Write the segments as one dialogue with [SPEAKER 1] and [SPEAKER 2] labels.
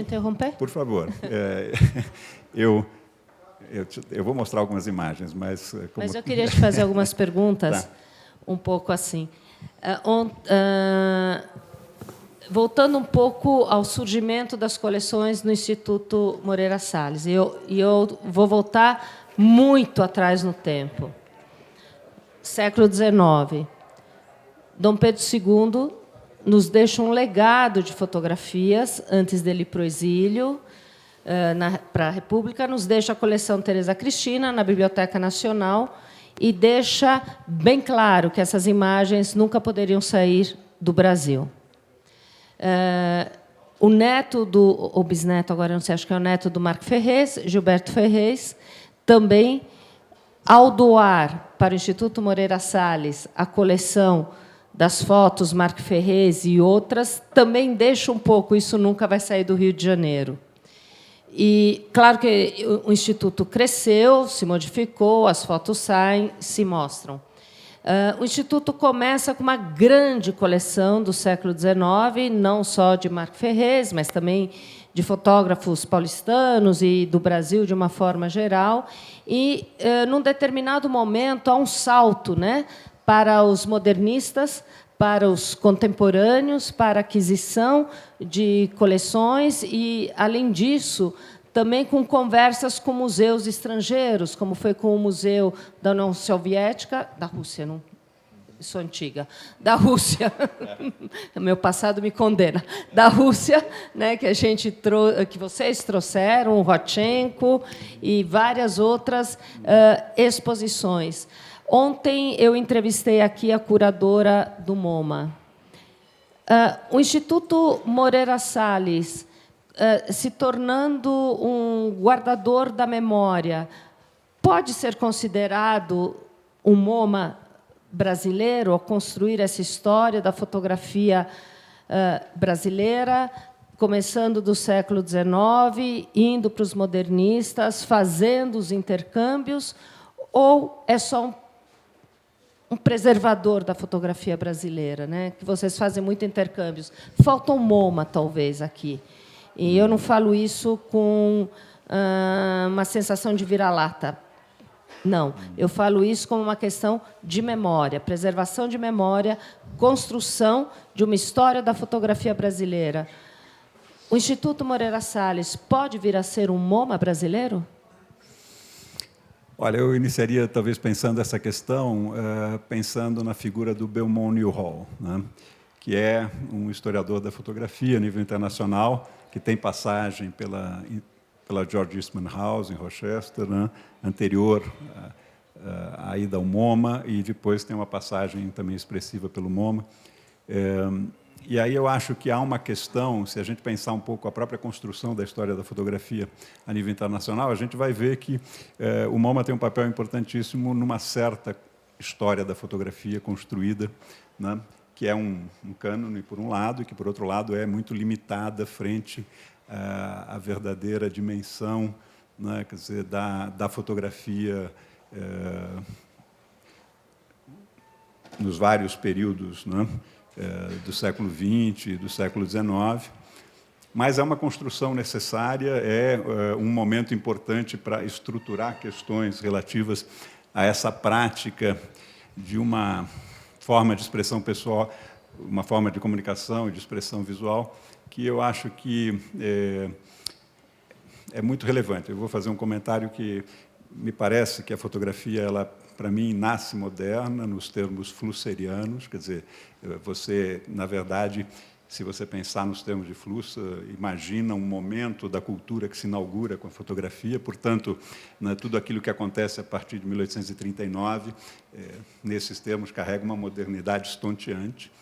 [SPEAKER 1] te interromper?
[SPEAKER 2] Por favor. Eu vou mostrar algumas imagens, mas...
[SPEAKER 1] Mas eu queria te fazer algumas perguntas,
[SPEAKER 2] Tá.
[SPEAKER 1] um pouco assim. Voltando um pouco ao surgimento das coleções no Instituto Moreira Salles. E eu vou voltar muito atrás no tempo. Século XIX. Dom Pedro II nos deixa um legado de fotografias, antes dele ir para o exílio, para a República, nos deixa a coleção Teresa Cristina, na Biblioteca Nacional, e deixa bem claro que essas imagens nunca poderiam sair do Brasil. O neto ou bisneto, agora não sei, acho que é o neto do Marco Ferrez, Gilberto Ferrez, também, ao doar para o Instituto Moreira Salles a coleção das fotos Marco Ferrez e outras, também deixa um pouco, isso nunca vai sair do Rio de Janeiro. E, claro que o Instituto cresceu, se modificou, as fotos saem, se mostram. O Instituto começa com uma grande coleção do século XIX, não só de Marco Ferrez, mas também de fotógrafos paulistanos e do Brasil de uma forma geral. E, num determinado momento, há um salto, né, para os modernistas, para os contemporâneos, para a aquisição de coleções e, além disso, também com conversas com museus estrangeiros, como foi com o Museu da União Soviética, da Rússia, não sou antiga, da Rússia, meu passado me condena, da Rússia, né, que vocês trouxeram, o Rodchenko e várias outras exposições. Ontem eu entrevistei aqui a curadora do MoMA. O Instituto Moreira Salles, se tornando um guardador da memória, pode ser considerado um MoMA brasileiro, ao construir essa história da fotografia brasileira, começando do século XIX, indo para os modernistas, fazendo os intercâmbios, ou é só um preservador da fotografia brasileira, né? Que vocês fazem muito intercâmbios. Falta um MoMA, talvez, aqui. E eu não falo isso com uma sensação de vira-lata. Não, eu falo isso como uma questão de memória, preservação de memória, construção de uma história da fotografia brasileira. O Instituto Moreira Salles pode vir a ser um MoMA brasileiro?
[SPEAKER 2] Olha, eu iniciaria, talvez, pensando essa questão, pensando na figura do Belmont Newhall, né, que é um historiador da fotografia a nível internacional, que tem passagem pela George Eastman House, em Rochester, né, anterior à ida ao MoMA, e depois tem uma passagem também expressiva pelo MoMA. E aí eu acho que há uma questão, se a gente pensar um pouco a própria construção da história da fotografia a nível internacional, a gente vai ver que o MoMA tem um papel importantíssimo numa certa história da fotografia construída, né, que é um cânone, por um lado, e que, por outro lado, é muito limitada frente à verdadeira dimensão, né, quer dizer, da fotografia nos vários períodos, né, do século XX e do século XIX. Mas é uma construção necessária, é um momento importante para estruturar questões relativas a essa prática de uma forma de expressão pessoal, uma forma de comunicação e de expressão visual, que eu acho que é muito relevante. Eu vou fazer um comentário que me parece que a fotografia, ela, para mim, nasce moderna, nos termos flusserianos, quer dizer, você, na verdade, se você pensar nos termos de Flusser, imagina um momento da cultura que se inaugura com a fotografia, portanto, né, tudo aquilo que acontece a partir de 1839, nesses termos, carrega uma modernidade estonteante.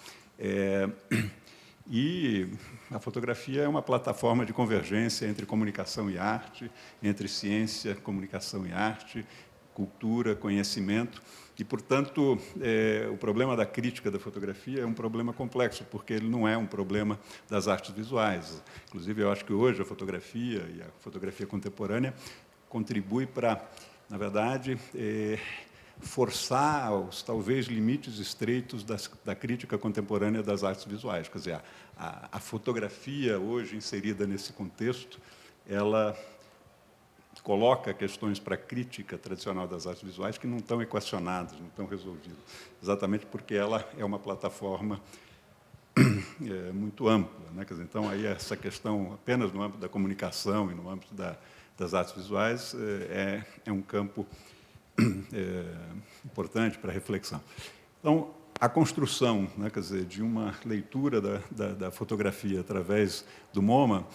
[SPEAKER 2] E a fotografia é uma plataforma de convergência entre comunicação e arte, entre ciência, comunicação e arte, cultura, conhecimento. E, portanto, o problema da crítica da fotografia é um problema complexo, porque ele não é um problema das artes visuais. Inclusive, eu acho que hoje a fotografia e a fotografia contemporânea contribui para, na verdade, forçar os, talvez, limites estreitos da crítica contemporânea das artes visuais. Quer dizer, a fotografia, hoje inserida nesse contexto, ela coloca questões para a crítica tradicional das artes visuais que não estão equacionadas, não estão resolvidas, exatamente porque ela é uma plataforma muito ampla, né? Quer dizer, então, aí essa questão, apenas no âmbito da comunicação e no âmbito das artes visuais, é um campo importante para a reflexão. Então, a construção, né, quer dizer, de uma leitura da fotografia através do MoMA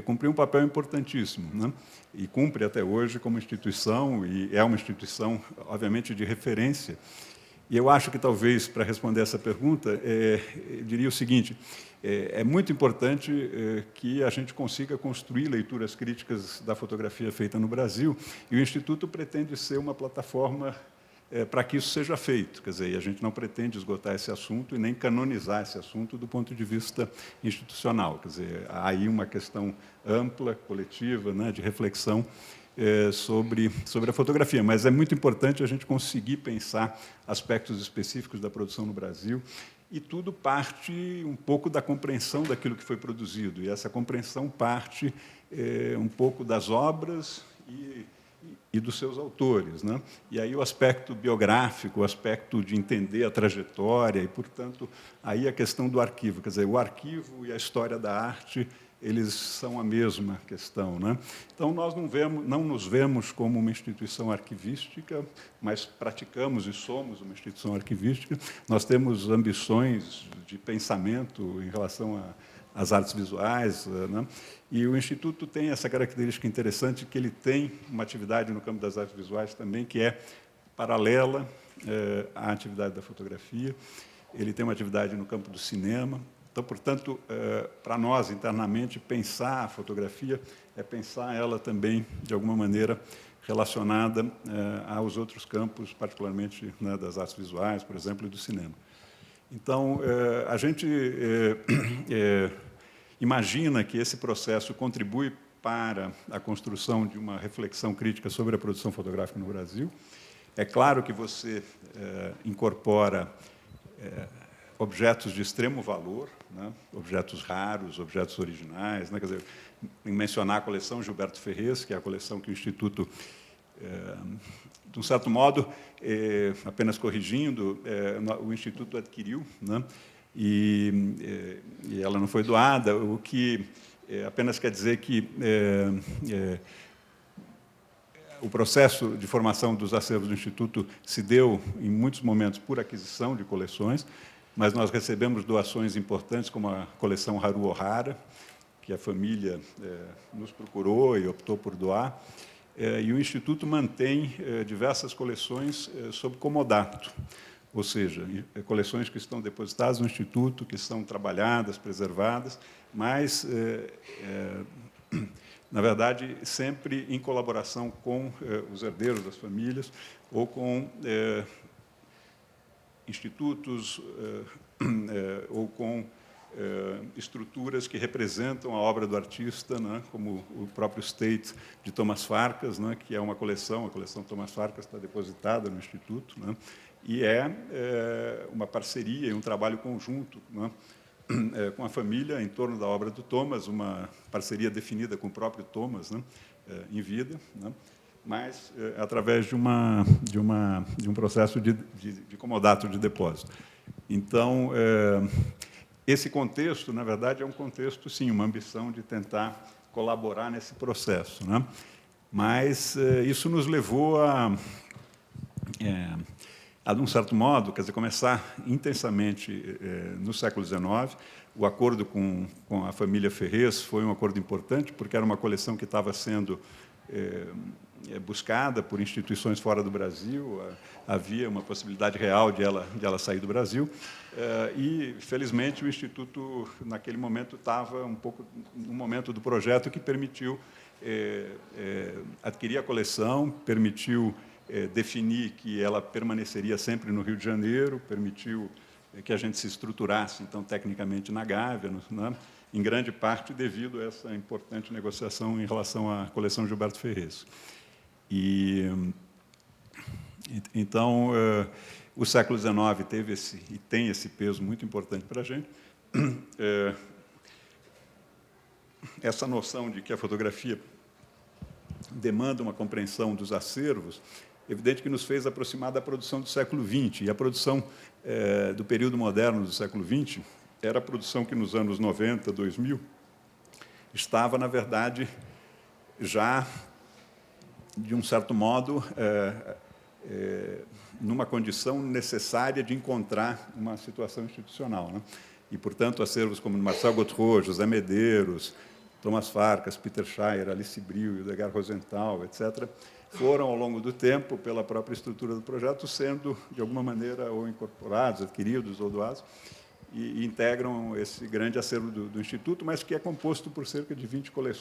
[SPEAKER 2] cumpriu um papel importantíssimo, né? E cumpre até hoje como instituição, e é uma instituição, obviamente, de referência. E eu acho que, talvez, para responder essa pergunta, eu diria o seguinte: é muito importante que a gente consiga construir leituras críticas da fotografia feita no Brasil, e o Instituto pretende ser uma plataforma para que isso seja feito. Quer dizer, a gente não pretende esgotar esse assunto e nem canonizar esse assunto do ponto de vista institucional. Quer dizer, há aí uma questão ampla, coletiva, né, de reflexão sobre a fotografia, mas é muito importante a gente conseguir pensar aspectos específicos da produção no Brasil, e tudo parte um pouco da compreensão daquilo que foi produzido, e essa compreensão parte um pouco das obras e dos seus autores, né? E aí o aspecto biográfico, o aspecto de entender a trajetória, e, portanto, aí a questão do arquivo. Quer dizer, o arquivo e a história da arte, eles são a mesma questão, né? Então, nós não nos vemos como uma instituição arquivística, mas praticamos e somos uma instituição arquivística. Nós temos ambições de pensamento em relação às artes visuais, né? E o Instituto tem essa característica interessante, que ele tem uma atividade no campo das artes visuais também, que é paralela à atividade da fotografia. Ele tem uma atividade no campo do cinema. Então, portanto, para nós, internamente, pensar a fotografia é pensar ela também, de alguma maneira, relacionada aos outros campos, particularmente, né, das artes visuais, por exemplo, e do cinema. Então, a gente imagina que esse processo contribui para a construção de uma reflexão crítica sobre a produção fotográfica no Brasil. É claro que você incorpora objetos de extremo valor, né? Objetos raros, objetos originais, né? Quer dizer, mencionar a coleção Gilberto Ferrez, que é a coleção que o Instituto, de um certo modo, apenas corrigindo, o Instituto adquiriu, né? E ela não foi doada, o que apenas quer dizer que o processo de formação dos acervos do Instituto se deu, em muitos momentos, por aquisição de coleções, mas nós recebemos doações importantes, como a coleção Haru Ohara, que a família nos procurou e optou por doar, e o Instituto mantém diversas coleções sob comodato, ou seja, coleções que estão depositadas no Instituto, que são trabalhadas, preservadas, mas, na verdade, sempre em colaboração com os herdeiros das famílias ou com institutos ou com estruturas que representam a obra do artista, né, como o próprio State de Thomas Farkas, né, que é uma coleção, a coleção Thomas Farkas está depositada no Instituto, né, e uma parceria e um trabalho conjunto, né, com a família em torno da obra do Thomas, uma parceria definida com o próprio Thomas, né, em vida, né, mas através de um processo de comodato de depósito. Então, esse contexto, na verdade, é um contexto, sim, uma ambição de tentar colaborar nesse processo, né? Mas isso nos levou de um certo modo, quer dizer, começar intensamente no século XIX. O acordo com a família Ferrez foi um acordo importante, porque era uma coleção que estava sendo buscada por instituições fora do Brasil, havia uma possibilidade real de ela sair do Brasil, e, felizmente, o Instituto, naquele momento, estava um pouco no momento do projeto que permitiu adquirir a coleção, permitiu definir que ela permaneceria sempre no Rio de Janeiro, permitiu que a gente se estruturasse, então, tecnicamente, na Gávea, né? Em grande parte devido a essa importante negociação em relação à coleção Gilberto Ferrez. E Então, o século XIX teve e tem esse peso muito importante para a gente. Essa noção de que a fotografia demanda uma compreensão dos acervos, evidente que nos fez aproximar da produção do século XX. E a produção do período moderno do século XX era a produção que, nos anos 90, 2000, estava, na verdade, já, de um certo modo, numa condição necessária de encontrar uma situação institucional, né? E, portanto, acervos como Marcel Gautreau, José Medeiros, Thomas Farkas, Peter Shire, Alice Brill, Hildegard Rosenthal, etc., foram, ao longo do tempo, pela própria estrutura do projeto, sendo, de alguma maneira, ou incorporados, adquiridos ou doados, e integram esse grande acervo do Instituto, mas que é composto por cerca de 20 coleções.